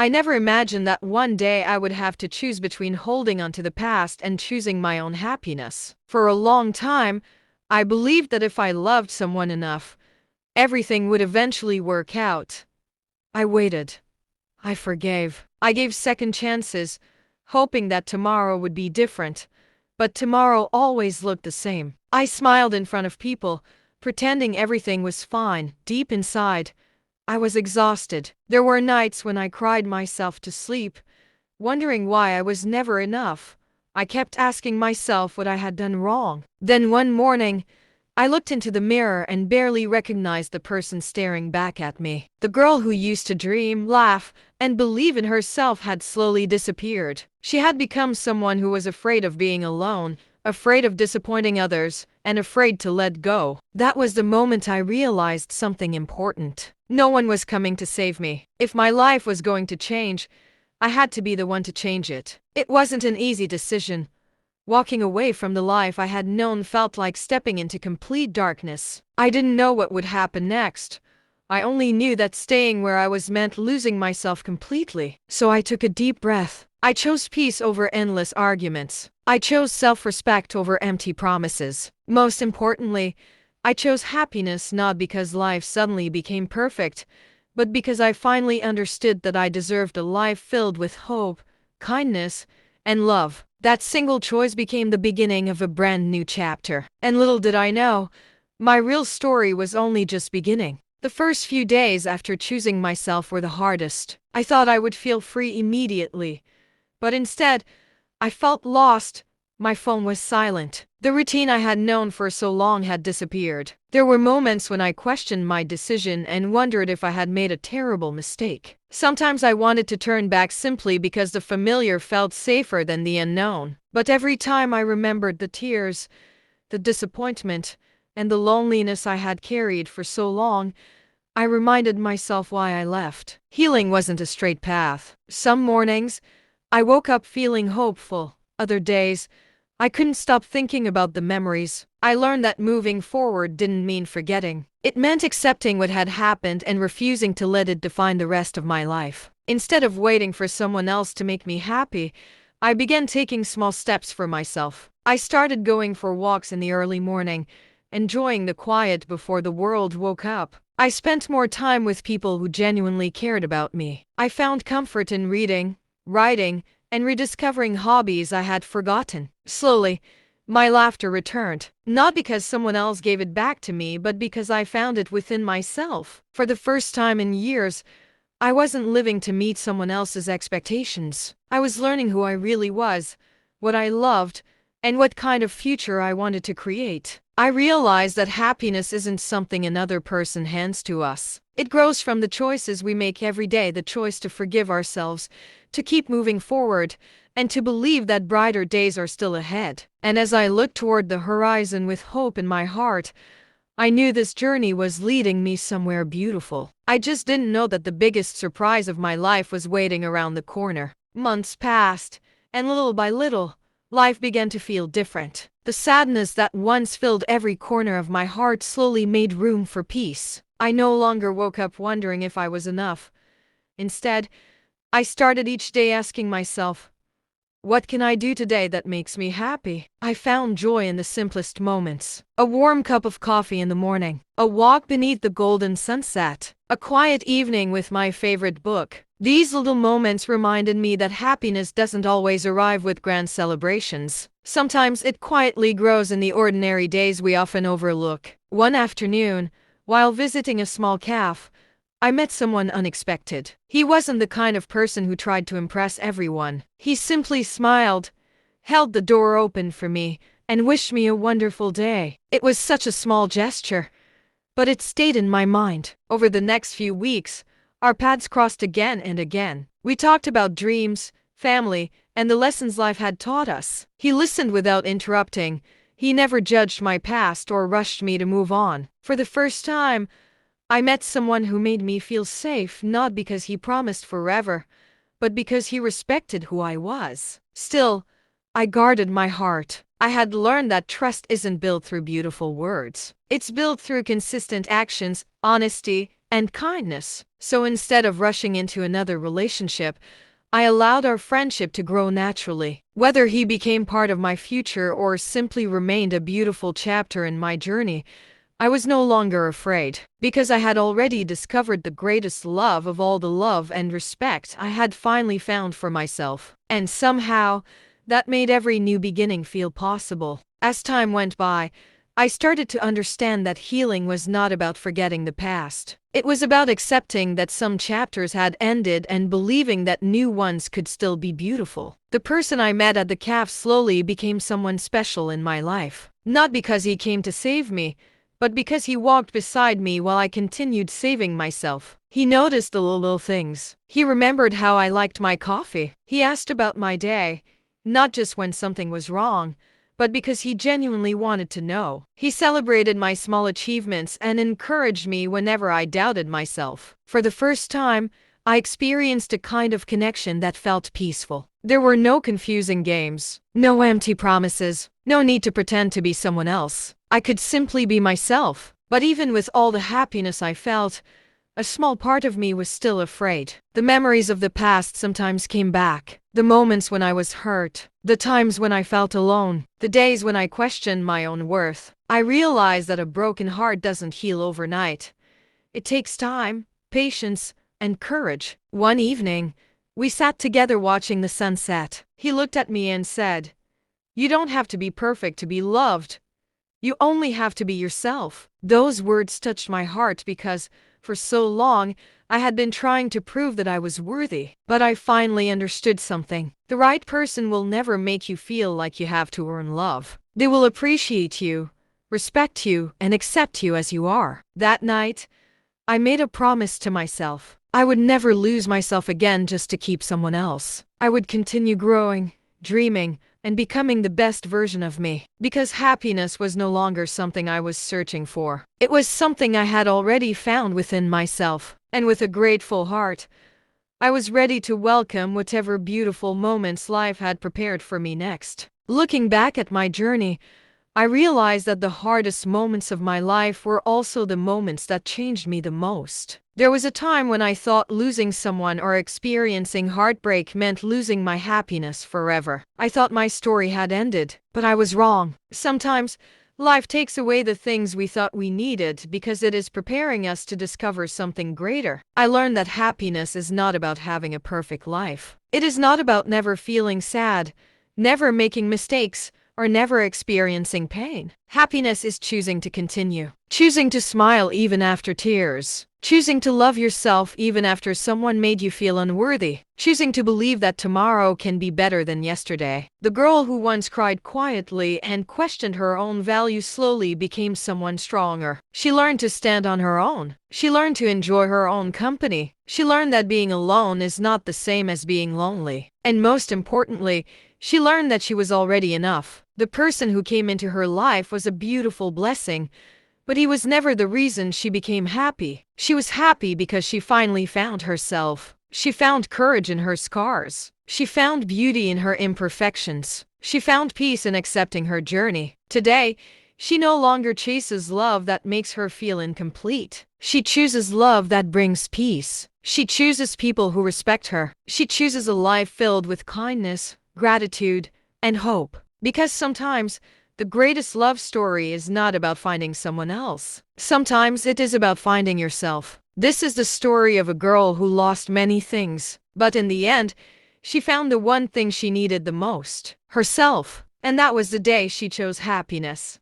I never imagined that one day I would have to choose between holding on to the past and choosing my own happiness. For a long time, I believed that if I loved someone enough, everything would eventually work out. I waited. I forgave. I gave second chances, hoping that tomorrow would be different. But tomorrow always looked the same. I smiled in front of people, pretending everything was fine. Deep inside, I was exhausted. There were nights when I cried myself to sleep, wondering why I was never enough. I kept asking myself what I had done wrong. Then one morning, I looked into the mirror and barely recognized the person staring back at me. The girl who used to dream, laugh, and believe in herself had slowly disappeared. She had become someone who was afraid of being alone, afraid of disappointing others, and afraid to let go. That was the moment I realized something important. No one was coming to save me. If my life was going to change, I had to be the one to change it. It wasn't an easy decision. Walking away from the life I had known felt like stepping into complete darkness. I didn't know what would happen next. I only knew that staying where I was meant losing myself completely. So I took a deep breath. I chose peace over endless arguments. I chose self-respect over empty promises. Most importantly, I chose happiness not because life suddenly became perfect, but because I finally understood that I deserved a life filled with hope, kindness, and love. That single choice became the beginning of a brand new chapter. And little did I know, my real story was only just beginning. The first few days after choosing myself were the hardest. I thought I would feel free immediately, but instead, I felt lost. My phone was silent. The routine I had known for so long had disappeared. There were moments when I questioned my decision and wondered if I had made a terrible mistake. Sometimes I wanted to turn back simply because the familiar felt safer than the unknown. But every time I remembered the tears, the disappointment, and the loneliness I had carried for so long, I reminded myself why I left. Healing wasn't a straight path. Some mornings, I woke up feeling hopeful. Other days, I couldn't stop thinking about the memories. I learned that moving forward didn't mean forgetting. It meant accepting what had happened and refusing to let it define the rest of my life. Instead of waiting for someone else to make me happy, I began taking small steps for myself. I started going for walks in the early morning, enjoying the quiet before the world woke up. I spent more time with people who genuinely cared about me. I found comfort in reading, writing, and rediscovering hobbies I had forgotten. Slowly, my laughter returned, not because someone else gave it back to me, but because I found it within myself. For the first time in years, I wasn't living to meet someone else's expectations. I was learning who I really was, what I loved, and what kind of future I wanted to create. I realized that happiness isn't something another person hands to us. It grows from the choices we make every day, the choice to forgive ourselves, to keep moving forward, and to believe that brighter days are still ahead. And as I looked toward the horizon with hope in my heart, I knew this journey was leading me somewhere beautiful. I just didn't know that the biggest surprise of my life was waiting around the corner. Months passed, and little by little, life began to feel different. The sadness that once filled every corner of my heart slowly made room for peace. I no longer woke up wondering if I was enough. Instead, I started each day asking myself, what can I do today that makes me happy? I found joy in the simplest moments. A warm cup of coffee in the morning, a walk beneath the golden sunset, a quiet evening with my favorite book. These little moments reminded me that happiness doesn't always arrive with grand celebrations. Sometimes it quietly grows in the ordinary days we often overlook. One afternoon, while visiting a small cafe, I met someone unexpected. He wasn't the kind of person who tried to impress everyone. He simply smiled, held the door open for me, and wished me a wonderful day. It was such a small gesture, but it stayed in my mind. Over the next few weeks, our paths crossed again and again. We talked about dreams, family, and the lessons life had taught us. He listened without interrupting. He never judged my past or rushed me to move on. For the first time, I met someone who made me feel safe, not because he promised forever, but because he respected who I was. Still, I guarded my heart. I had learned that trust isn't built through beautiful words. It's built through consistent actions, honesty, and kindness. So instead of rushing into another relationship, I allowed our friendship to grow naturally. Whether he became part of my future or simply remained a beautiful chapter in my journey, I was no longer afraid, because I had already discovered the greatest love of all, the love and respect I had finally found for myself. And somehow, that made every new beginning feel possible. As time went by, I started to understand that healing was not about forgetting the past. It was about accepting that some chapters had ended and believing that new ones could still be beautiful. The person I met at the cafe slowly became someone special in my life. Not because he came to save me, but because he walked beside me while I continued saving myself. He noticed the little things. He remembered how I liked my coffee. He asked about my day, not just when something was wrong, but because he genuinely wanted to know. He celebrated my small achievements and encouraged me whenever I doubted myself. For the first time, I experienced a kind of connection that felt peaceful. There were no confusing games, no empty promises, no need to pretend to be someone else. I could simply be myself. But even with all the happiness I felt, a small part of me was still afraid. The memories of the past sometimes came back. The moments when I was hurt, the times when I felt alone, the days when I questioned my own worth. I realized that a broken heart doesn't heal overnight. It takes time, patience, and courage. One evening, we sat together watching the sunset. He looked at me and said, "You don't have to be perfect to be loved. You only have to be yourself." Those words touched my heart because, for so long, I had been trying to prove that I was worthy. But I finally understood something. The right person will never make you feel like you have to earn love. They will appreciate you, respect you, and accept you as you are. That night, I made a promise to myself. I would never lose myself again just to keep someone else. I would continue growing, dreaming, and becoming the best version of me. Because happiness was no longer something I was searching for. It was something I had already found within myself. And with a grateful heart, I was ready to welcome whatever beautiful moments life had prepared for me next. Looking back at my journey, I realized that the hardest moments of my life were also the moments that changed me the most. There was a time when I thought losing someone or experiencing heartbreak meant losing my happiness forever. I thought my story had ended, but I was wrong. Sometimes, life takes away the things we thought we needed because it is preparing us to discover something greater. I learned that happiness is not about having a perfect life. It is not about never feeling sad, never making mistakes, or never experiencing pain. Happiness is choosing to continue, choosing to smile even after tears, choosing to love yourself even after someone made you feel unworthy, choosing to believe that tomorrow can be better than yesterday. The girl who once cried quietly and questioned her own value slowly became someone stronger. She learned to stand on her own. She learned to enjoy her own company. She learned that being alone is not the same as being lonely. And most importantly, she learned that she was already enough. The person who came into her life was a beautiful blessing, but he was never the reason she became happy. She was happy because she finally found herself. She found courage in her scars. She found beauty in her imperfections. She found peace in accepting her journey. Today, she no longer chases love that makes her feel incomplete. She chooses love that brings peace. She chooses people who respect her. She chooses a life filled with kindness, gratitude, and hope. Because sometimes, the greatest love story is not about finding someone else. Sometimes it is about finding yourself. This is the story of a girl who lost many things, but in the end, she found the one thing she needed the most, herself. And that was the day she chose happiness.